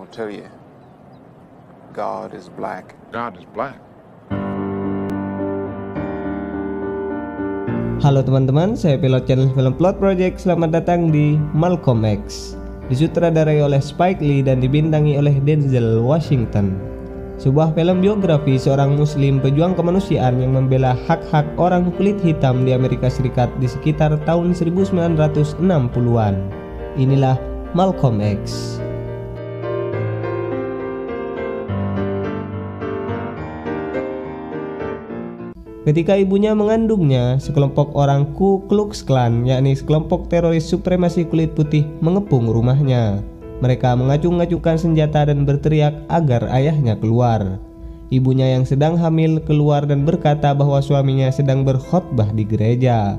I'll tell you, God is black. God is black. Halo teman-teman, saya pilot channel Film Plot Project. Selamat datang di Malcolm X. Disutradarai oleh Spike Lee dan dibintangi oleh Denzel Washington. Sebuah film biografi seorang muslim pejuang kemanusiaan yang membela hak-hak orang kulit hitam di Amerika Serikat di sekitar tahun 1960-an. Inilah Malcolm X. Ketika ibunya mengandungnya, sekelompok orang Ku Klux Klan, yakni sekelompok teroris supremasi kulit putih, mengepung rumahnya. Mereka mengacung-acungkan senjata dan berteriak agar ayahnya keluar. Ibunya yang sedang hamil keluar dan berkata bahwa suaminya sedang berkhotbah di gereja.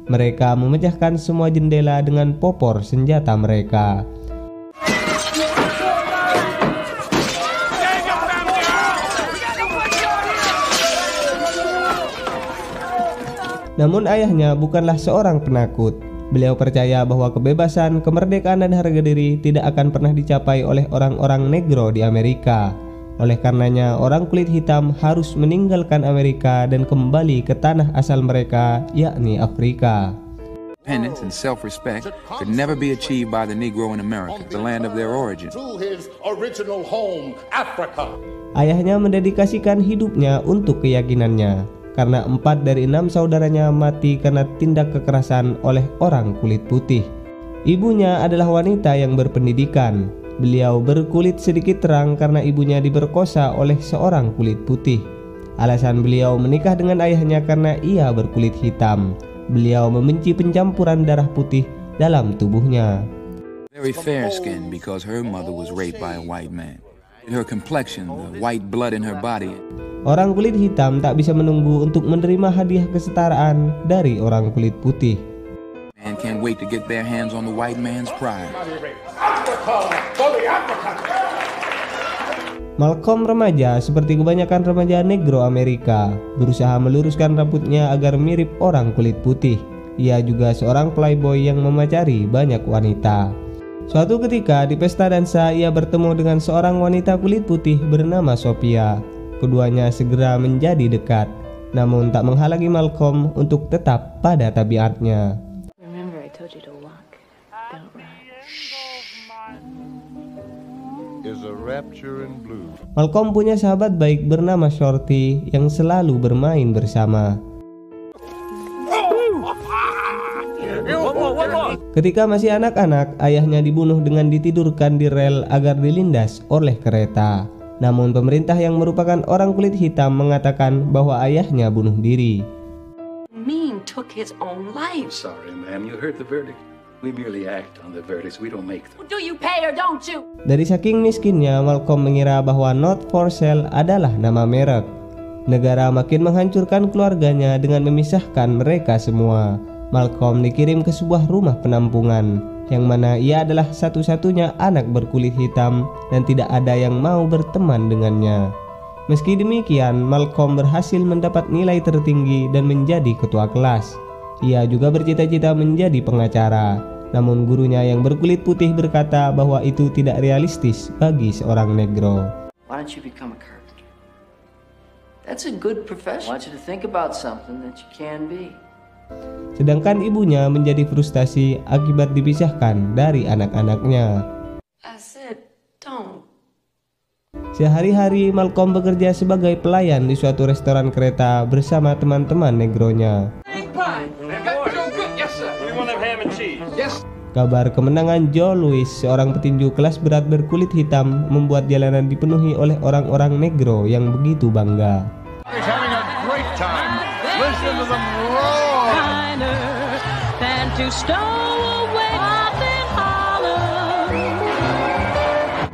Mereka memecahkan semua jendela dengan popor senjata mereka. Namun ayahnya bukanlah seorang penakut. Beliau percaya bahwa kebebasan, kemerdekaan dan harga diri tidak akan pernah dicapai oleh orang-orang negro di Amerika. Oleh karenanya, orang kulit hitam harus meninggalkan Amerika dan kembali ke tanah asal mereka, yakni Afrika. Independence and self-respect could never be achieved by the Negro in America, the land of their origin. Ayahnya mendedikasikan hidupnya untuk keyakinannya. Karena 4 dari 6 saudaranya mati karena tindak kekerasan oleh orang kulit putih. Ibunya adalah wanita yang berpendidikan. Beliau berkulit sedikit terang karena ibunya diperkosa oleh seorang kulit putih. Alasan beliau menikah dengan ayahnya karena ia berkulit hitam. Beliau membenci pencampuran darah putih dalam tubuhnya. Very fair skin because her mother was raped by a white man. Her complexion, the white blood in her body. Orang kulit hitam tak bisa menunggu untuk menerima hadiah kesetaraan dari orang kulit putih. Man can't wait to get their hands on the white man's pride. Malcolm remaja seperti kebanyakan remaja negro Amerika, berusaha meluruskan rambutnya agar mirip orang kulit putih. Ia juga seorang playboy yang memacari banyak wanita. Suatu ketika di pesta dansa, ia bertemu dengan seorang wanita kulit putih bernama Sophia. Keduanya segera menjadi dekat, namun tak menghalangi Malcolm untuk tetap pada tabiatnya. Malcolm punya sahabat baik bernama Shorty yang selalu bermain bersama. Ketika masih anak-anak, ayahnya dibunuh dengan ditidurkan di rel agar dilindas oleh kereta. Namun pemerintah yang merupakan orang kulit hitam mengatakan bahwa ayahnya bunuh diri. Dari saking miskinnya, Malcolm mengira bahwa Not for Sale adalah nama merek. Negara makin menghancurkan keluarganya dengan memisahkan mereka semua. Malcolm dikirim ke sebuah rumah penampungan, yang mana ia adalah satu-satunya anak berkulit hitam dan tidak ada yang mau berteman dengannya. Meski demikian, Malcolm berhasil mendapat nilai tertinggi dan menjadi ketua kelas. Ia juga bercita-cita menjadi pengacara, namun gurunya yang berkulit putih berkata bahwa itu tidak realistis bagi seorang negro. Why don't you become a carpenter? That's a good profession. I want you to think about something that you can be. Sedangkan ibunya menjadi frustasi akibat dipisahkan dari anak-anaknya. Sehari-hari Malcolm bekerja sebagai pelayan di suatu restoran kereta bersama teman-teman negronya. Kabar kemenangan Joe Louis, seorang petinju kelas berat berkulit hitam, membuat jalanan dipenuhi oleh orang-orang negro yang begitu bangga.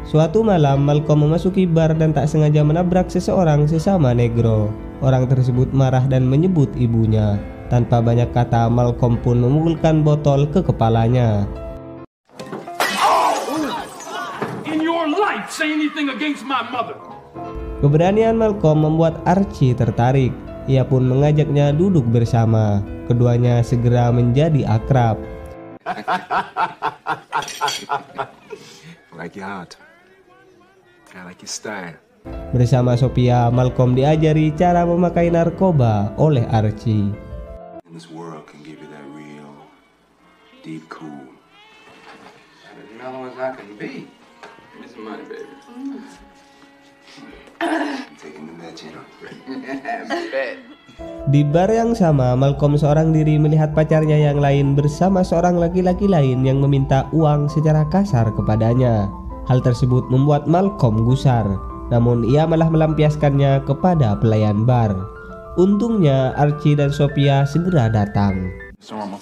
Suatu malam, Malcolm memasuki bar dan tak sengaja menabrak seseorang sesama negro. Orang tersebut marah dan menyebut ibunya. Tanpa banyak kata, Malcolm pun memukulkan botol ke kepalanya. Keberanian Malcolm membuat Archie tertarik. Ia pun mengajaknya duduk bersama. Keduanya segera menjadi akrab. I like your heart. I like your style. Bersama Sophia, Malcolm diajari cara memakai narkoba oleh Archie. And this world can give you that real, deep cool. As mellow as I can be. Give me some money, baby. I'm taking the bet, you know. Bet. Di bar yang sama, Malcolm seorang diri melihat pacarnya yang lain bersama seorang laki-laki lain yang meminta uang secara kasar kepadanya. Hal tersebut membuat Malcolm gusar, namun ia malah melampiaskannya kepada pelayan bar. Untungnya Archie dan Sophia segera datang. Normal.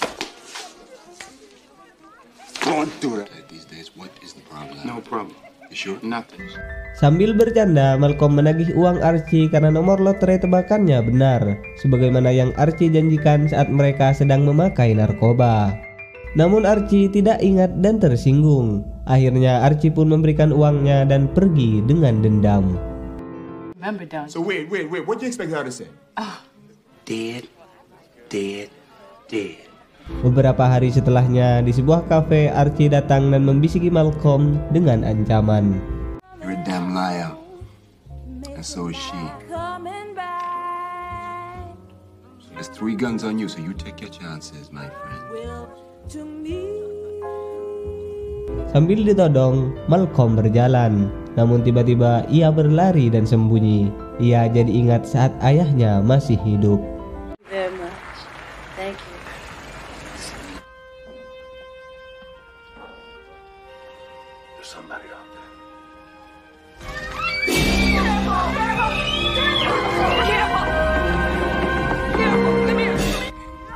Going through that. Like these days, what is the problem? No problem. You sure? Nothing. Sambil bercanda, Malcolm menagih uang Archie karena nomor lotre tebakannya benar, sebagaimana yang Archie janjikan saat mereka sedang memakai narkoba. Namun Archie tidak ingat dan tersinggung. Akhirnya Archie pun memberikan uangnya dan pergi dengan dendam. Remember, don't you? So wait. What do you expect her to say? Dead. Beberapa hari setelahnya, di sebuah kafe, Archie datang dan membisiki Malcolm dengan ancaman. You're a damn liar. And so is she. So there's 3 guns on you, so you take your chances, my friend. Sambil ditodong, Malcolm berjalan. Namun tiba-tiba ia berlari dan sembunyi. Ia jadi ingat saat ayahnya masih hidup. Very much. Thank you. There's somebody out there.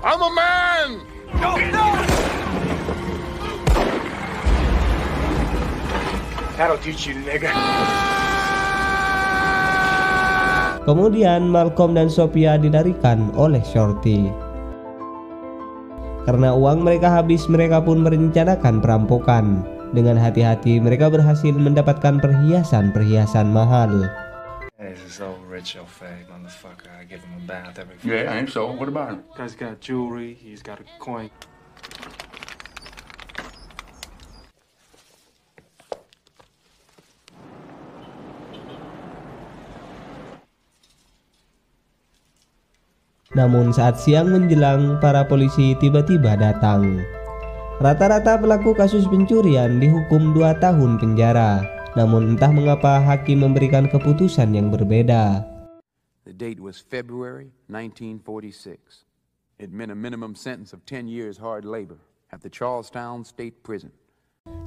I'm a man! No! That'll teach you, nigga. Kemudian Malcolm dan Sophia dilarikan oleh Shorty. Karena uang mereka habis, mereka pun merencanakan perampokan. Dengan hati-hati mereka berhasil mendapatkan perhiasan-perhiasan mahal. Hey, this old rich old fag motherfucker. I give him a bath every Yeah, I ain't so. What about him? Guy's got jewelry, he's got a coin. Namun saat siang menjelang, para polisi tiba-tiba datang. Rata-rata pelaku kasus pencurian dihukum 2 tahun penjara. Namun entah mengapa hakim memberikan keputusan yang berbeda. The date was February 1946. It meant a minimum sentence of 10 years hard labor at the Charlestown State Prison.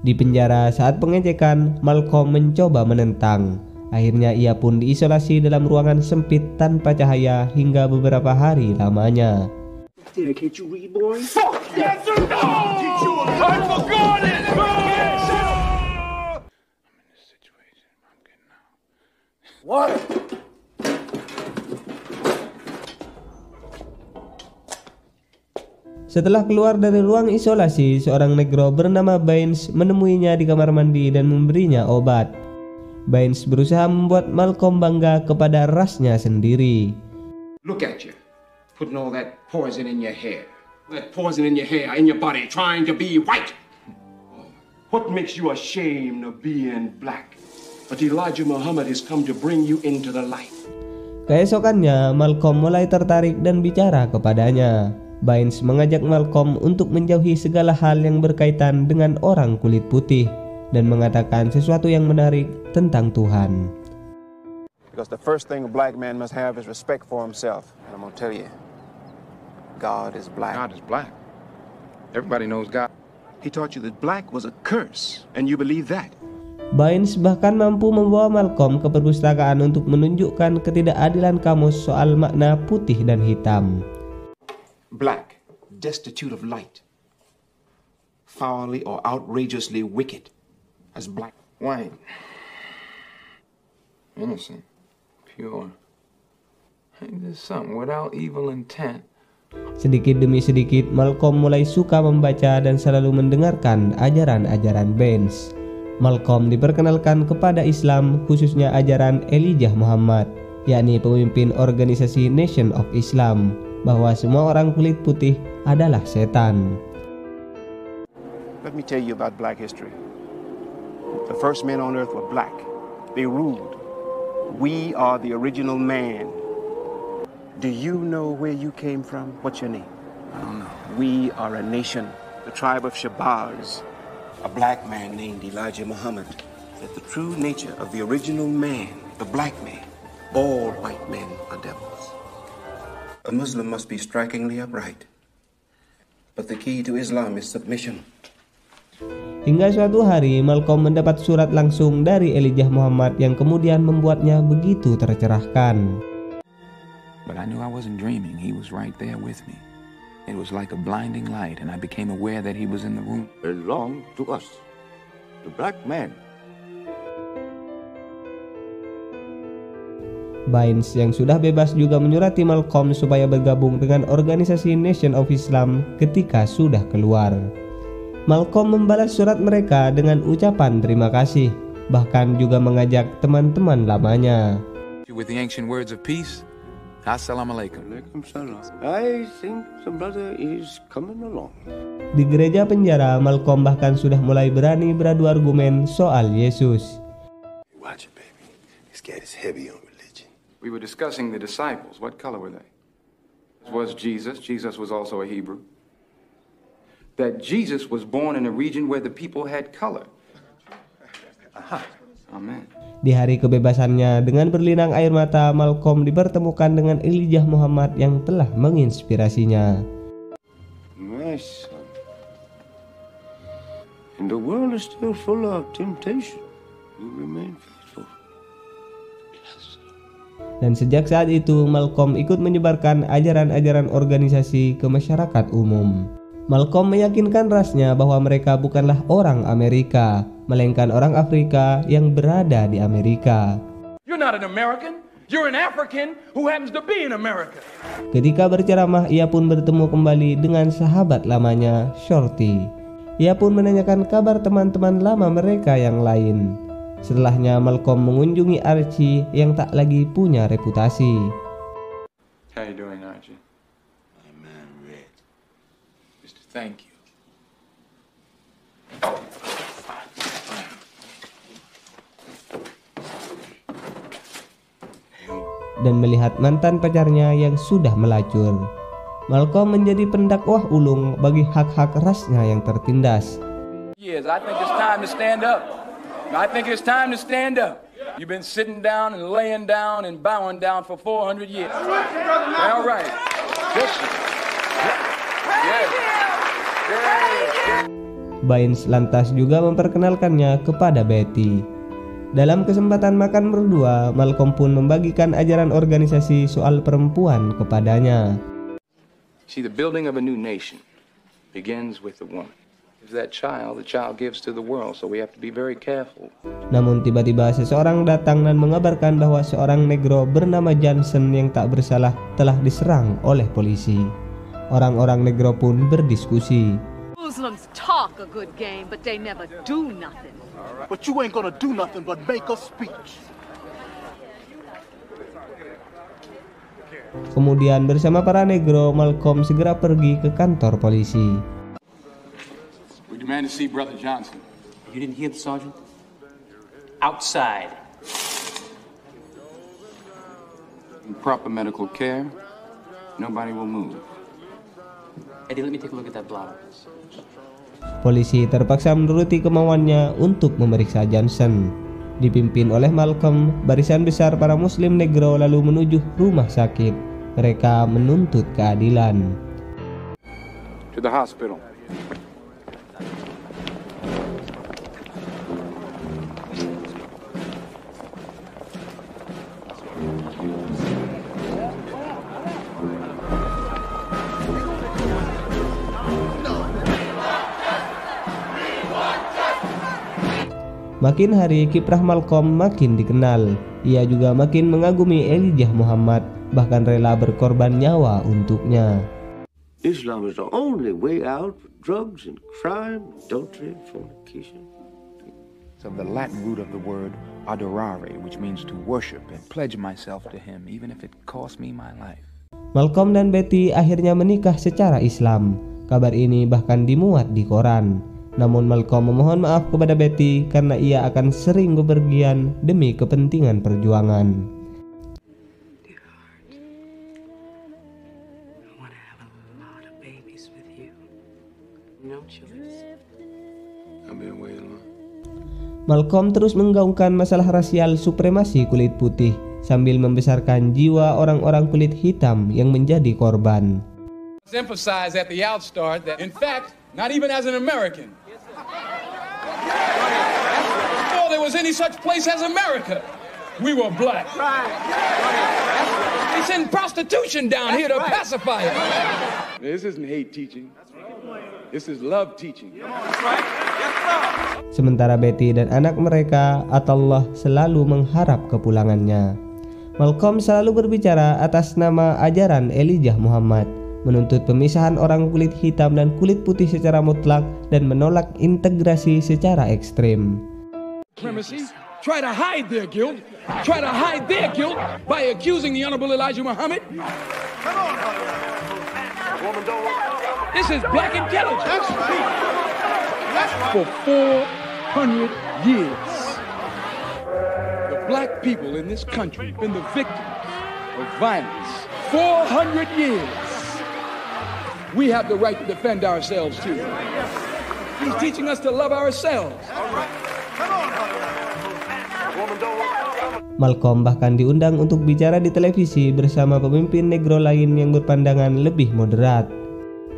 Di penjara saat pengecekan, Malcolm mencoba menentang. Akhirnya ia pun diisolasi dalam ruangan sempit tanpa cahaya hingga beberapa hari lamanya. Can't you read, boy? Fuck! Yes or no! I forgot it! I'm In this situation, I'm getting out. What? Setelah keluar dari ruang isolasi, seorang negro bernama Baines menemuinya di kamar mandi dan memberinya obat. Baines berusaha membuat Malcolm bangga kepada rasnya sendiri. Look at you, putting all that poison in your hair. That poison in your hair, in your body, trying to be white. What makes you ashamed of being black? But Elijah Muhammad has come to bring you into the light. Keesokannya, Malcolm mulai tertarik dan bicara kepadanya. Baines mengajak Malcolm untuk menjauhi segala hal yang berkaitan dengan orang kulit putih dan mengatakan sesuatu yang menarik tentang Tuhan. Because the first thing a black man must have is respect for himself. And I'm going to tell you, God is black. God is black. Everybody knows God. He taught you that black was a curse, and you believe that. Baines bahkan mampu membawa Malcolm ke perpustakaan untuk menunjukkan ketidakadilan kamus soal makna putih dan hitam. Black, destitute of light, foully or outrageously wicked, as black. White. Innocent. Pure. Ain't this something without evil intent? Sedikit demi sedikit, Malcolm mulai suka membaca dan selalu mendengarkan ajaran-ajaran Baines. Malcolm diperkenalkan kepada Islam, khususnya ajaran Elijah Muhammad. yakni pemimpin organisasi Nation of Islam, bahwa semua orang kulit putih adalah setan. Let me tell you about black history. The first men on earth were black. They ruled. We are the original man. Do you know where you came from? What's your name? I don't know. We are a nation, the tribe of Shabazz. A black man named Elijah Muhammad said the true nature of the original man, the black man, all white men are devils. A Muslim must be strikingly upright. But the key to Islam is submission. Hingga suatu hari Malcolm mendapat surat langsung dari Elijah Muhammad yang kemudian membuatnya begitu tercerahkan. But I knew I wasn't dreaming. He was right there with me. It was like a blinding light, and I became aware that he was in the room. Belong to us, the black man. Baines yang sudah bebas juga menyurati Malcolm supaya bergabung dengan organisasi Nation of Islam ketika sudah keluar. Malcolm membalas surat mereka dengan ucapan terima kasih, bahkan juga mengajak teman-teman lamanya. With the ancient words of peace, Assalamualaikum. I think the brother is coming along. Di gereja penjara, Malcolm bahkan sudah mulai berani beradu argumen soal Yesus. Watch it, baby. This cat is heavy on religion. We were discussing the disciples. What color were they? Was Jesus? Jesus was also a Hebrew. That Jesus was born in a region where the people had color. Amen. Di hari kebebasannya, dengan berlinang air mata, Malcolm dipertemukan dengan Elijah Muhammad yang telah menginspirasinya. My son, and the world is still full of temptation. You remain faithful. Dan sejak saat itu, Malcolm ikut menyebarkan ajaran-ajaran organisasi ke masyarakat umum. Malcolm meyakinkan rasnya bahwa mereka bukanlah orang Amerika, melainkan orang Afrika yang berada di Amerika. You're not an American, you're an African who happens to be in America. Ketika berceramah, ia pun bertemu kembali dengan sahabat lamanya, Shorty. Ia pun menanyakan kabar teman-teman lama mereka yang lain. Setelahnya, Malcolm mengunjungi Archie yang tak lagi punya reputasi. How you doing, Archie? I'm red. Mister, thank you. Dan melihat mantan pacarnya yang sudah melacur, Malcolm menjadi pendakwah ulung bagi hak-hak rasnya yang tertindas. Yes, I think it's time to stand up. I think it's time to stand up. You've been sitting down and laying down and bowing down for 400 years. All right. Baines lantas juga memperkenalkannya kepada Betty. Dalam kesempatan makan berdua, Malcolm pun membagikan ajaran organisasi soal perempuan kepadanya. See, the building of a new nation begins with the woman. If that child, the child gives to the world, so we have to be very careful. Namun tiba-tiba seseorang datang dan mengabarkan bahwa seorang negro bernama Johnson yang tak bersalah telah diserang oleh polisi. Orang-orang negro pun berdiskusi. Muslims talk a good game, but they never do nothing. But you ain't gonna do nothing but make a speech. Kemudian bersama para negro, Malcolm segera pergi ke kantor polisi. We demand to see Brother Johnson. You didn't hear the sergeant? Outside. In proper medical care, nobody will move. Eddie, let me take a look at that blotter. Polisi terpaksa menuruti kemauannya untuk memeriksa Johnson. Dipimpin oleh Malcolm, barisan besar para muslim negro lalu menuju rumah sakit. Mereka menuntut keadilan. To the hospital. Makin hari kiprah Malcolm makin dikenal. Ia juga makin mengagumi Elijah Muhammad, bahkan rela berkorban nyawa untuknya. Islam is the only way out for drugs and crime, adultery, fornication. Of the Latin root of the word adorare, which means to worship, and pledge myself to him, even if it cost me my life. Malcolm dan Betty akhirnya menikah secara Islam. Kabar ini bahkan dimuat di koran. Namun Malcolm memohon maaf kepada Betty karena ia akan sering bepergian demi kepentingan perjuangan. Malcolm terus menggaungkan masalah rasial supremasi kulit putih sambil membesarkan jiwa orang-orang kulit hitam yang menjadi korban. Emphasize at the outstart that, in fact, not even as an American, before there was any such place as America, we were black. They send prostitution down here to pacify it. This isn't hate teaching. This is love teaching. Sementara Betty dan anak mereka, Atullah, selalu mengharap kepulangannya. Malcolm selalu berbicara atas nama ajaran Elijah Muhammad, menuntut pemisahan orang kulit hitam dan kulit putih secara mutlak dan menolak integrasi secara ekstrem. Try to hide their guilt by accusing the Honorable Elijah Muhammad. This is black intelligence. For 400 years, the black people in this country have been the victims of violence. 400 years. We have the right to defend ourselves too. He's teaching us to love ourselves. Malcolm bahkan diundang untuk bicara di televisi bersama pemimpin negro lain yang berpandangan lebih moderat.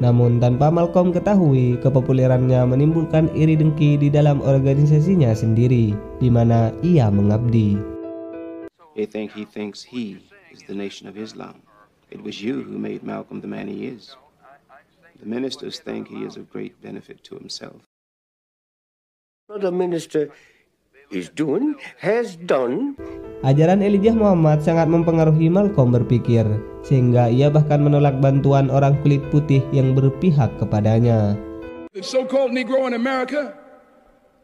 Namun tanpa Malcolm ketahui, kepopulerannya menimbulkan iri dengki di dalam organisasinya sendiri, di mana ia mengabdi. He thinks he is the Nation of Islam. It was you who made Malcolm the man he is. The ministers think he is of great benefit to himself. What the minister is doing, has done. Ajaran Elijah Muhammad sangat mempengaruhi Malcolm berpikir, sehingga ia bahkan menolak bantuan orang kulit putih yang berpihak kepadanya. The so-called Negro in America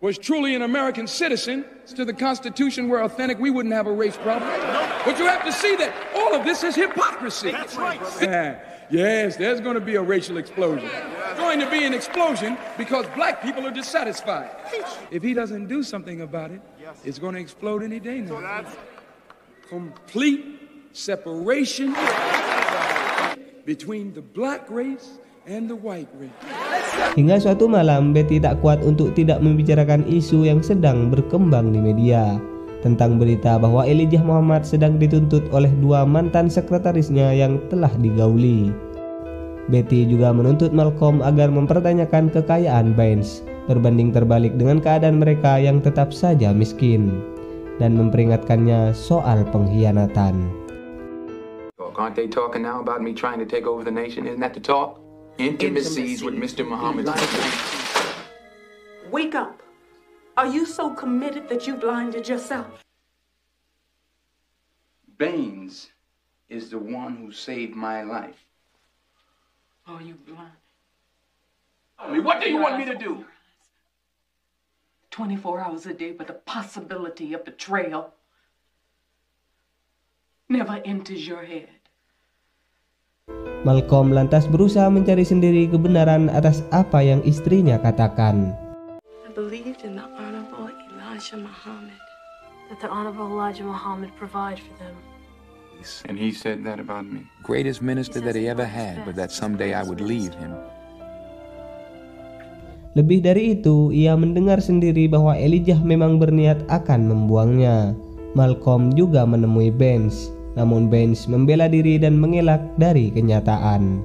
was truly an American citizen to the Constitution were authentic, we wouldn't have a race problem. But you have to see that all of this is hypocrisy. That's right. Yes, there's going to be a racial explosion. It's going to be an explosion because black people are dissatisfied. If he doesn't do something about it, it's going to explode any day now. Complete separation between the black race and the white race. Hingga suatu malam, Betty tak kuat untuk tidak membicarakan isu yang sedang berkembang di media tentang berita bahwa Elijah Muhammad sedang dituntut oleh dua mantan sekretarisnya yang telah digauli. Betty juga menuntut Malcolm agar mempertanyakan kekayaan Baines berbanding terbalik dengan keadaan mereka yang tetap saja miskin, dan memperingatkannya soal pengkhianatan. Aren't they talking now about me trying to take over the nation? Isn't that the talk? Intimacies with Mr. Muhammad. Wake up. Are you so committed that you blinded yourself? Baines is the one who saved my life. Oh, you blind. I mean, what do you want me to do? 24 hours a day with the possibility of betrayal never enters your head. Malcolm lantas berusaha mencari sendiri kebenaran atas apa yang istrinya katakan. I believed in the Honorable Elijah Muhammad, that the Honorable Elijah Muhammad provide for them. And he said that about me. Greatest minister that he ever had, but that someday I would leave him. Lebih dari itu, ia mendengar sendiri bahwa Elijah memang berniat akan membuangnya. Malcolm juga menemui Baines, namun Baines membela diri dan mengelak dari kenyataan.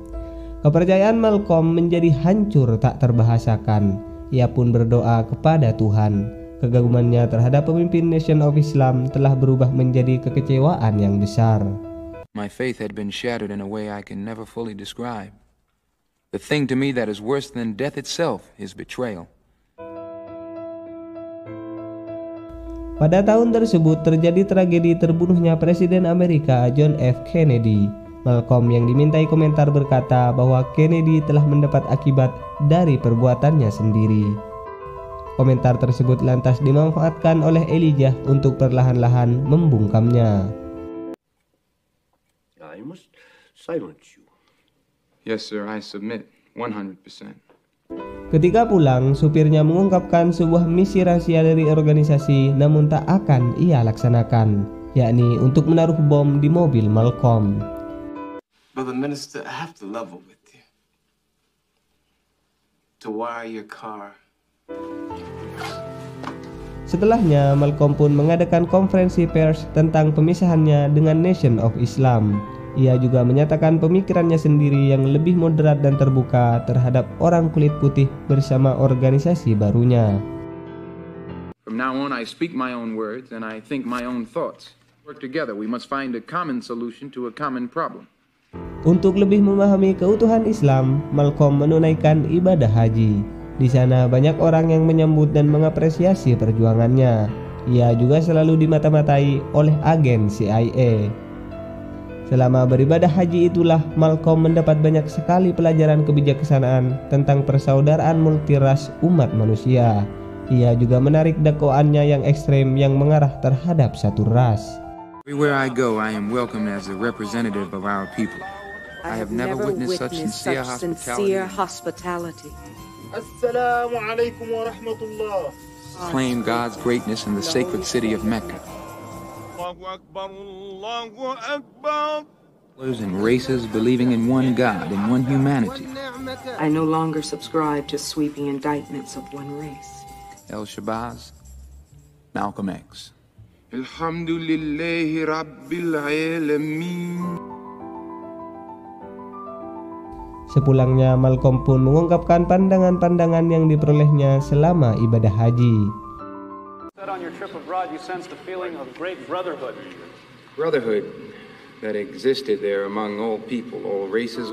Kepercayaan Malcolm menjadi hancur tak terbahasakan. Ia pun berdoa kepada Tuhan. Kekagumannya terhadap pemimpin Nation of Islam telah berubah menjadi kekecewaan yang besar. My faith had been shattered in a way I can never fully describe. The thing to me that is worse than death itself is betrayal. Pada tahun tersebut terjadi tragedi terbunuhnya Presiden Amerika John F. Kennedy. Malcolm yang dimintai komentar berkata bahwa Kennedy telah mendapat akibat dari perbuatannya sendiri. Komentar tersebut lantas dimanfaatkan oleh Elijah untuk perlahan-lahan membungkamnya. I must silence you. Yes, sir, I submit 100%. Ketika pulang, supirnya mengungkapkan sebuah misi rahasia dari organisasi namun tak akan ia laksanakan, yakni untuk menaruh bom di mobil Malcolm. Brother Minister, I have to level with you. To wire your car. Setelahnya, Malcolm pun mengadakan konferensi pers tentang pemisahannya dengan Nation of Islam. Ia juga menyatakan pemikirannya sendiri yang lebih moderat dan terbuka terhadap orang kulit putih bersama organisasi barunya. From now on, I speak my own words and I think my own thoughts. Work together, we must find a common solution to a common problem. Untuk lebih memahami keutuhan Islam, Malcolm menunaikan ibadah haji. Di sana banyak orang yang menyambut dan mengapresiasi perjuangannya. Ia juga selalu dimata-matai oleh agen CIA. Selama beribadah haji itulah Malcolm mendapat banyak sekali pelajaran kebijaksanaan tentang persaudaraan multiras umat manusia. Ia juga menarik dakwaannya yang ekstrem yang mengarah terhadap satu ras. Everywhere I go, I am welcomed as a representative of our people. I have never witnessed such sincere hospitality. Assalamualaikum warahmatullah. Claim God's greatness in the sacred city of Mecca. And races believing in one God and one humanity. I no longer subscribe to sweeping indictments of one race. El Shabazz, Malcolm X. Alhamdulillahi Rabbil Alamin. Sepulangnya, Malcolm pun mengungkapkan pandangan-pandangan yang diperolehnya selama ibadah haji. On your trip abroad, you sensed a feeling of great brotherhood. Brotherhood that existed there among all people, all races.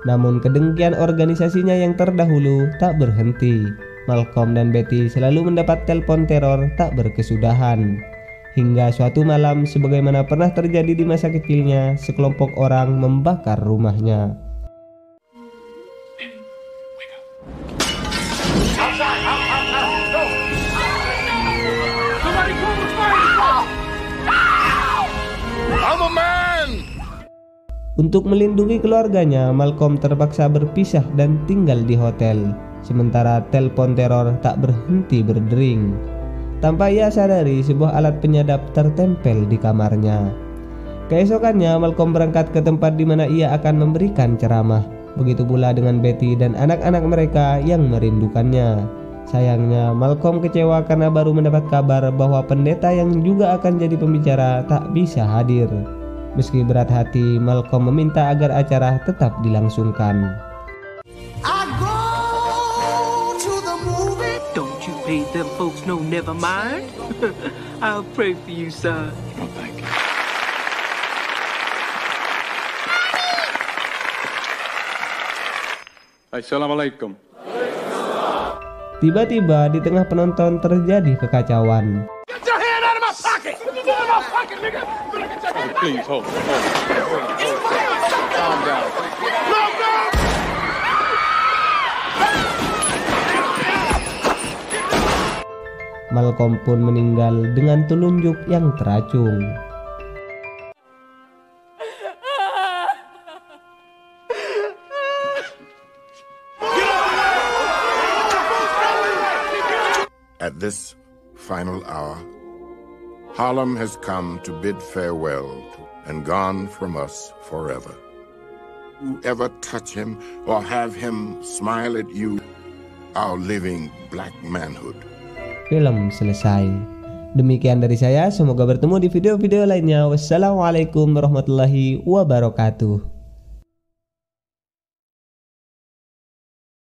Namun kedengkian organisasinya yang terdahulu tak berhenti. Malcolm dan Betty selalu mendapat telepon teror tak berkesudahan. Hingga suatu malam, sebagaimana pernah terjadi di masa kecilnya, sekelompok orang membakar rumahnya. Untuk melindungi keluarganya, Malcolm terpaksa berpisah dan tinggal di hotel. Sementara telepon teror tak berhenti berdering. Tanpa ia sadari, sebuah alat penyadap tertempel di kamarnya. Keesokannya, Malcolm berangkat ke tempat di mana ia akan memberikan ceramah. Begitu pula dengan Betty dan anak-anak mereka yang merindukannya. Sayangnya, Malcolm kecewa karena baru mendapat kabar bahwa pendeta yang juga akan jadi pembicara tak bisa hadir. Meski berat hati, Malcolm meminta agar acara tetap dilangsungkan. Don't you pay them folks no never mind. I'll pray for you, son. Oh, thank you. Assalamualaikum. Tiba-tiba di tengah penonton terjadi kekacauan. Get your hand out of my pocket! Get your hand out of my pocket, nigga! Please hold. Calm down. Malcolm pun meninggal dengan telunjuk yang teracung. At this final hour, Harlem has come to bid farewell and gone from us forever. Whoever touch him or have him smile at you, our living black manhood. Film selesai. Demikian dari saya, semoga bertemu di video-video lainnya. Wassalamualaikum warahmatullahi wabarakatuh.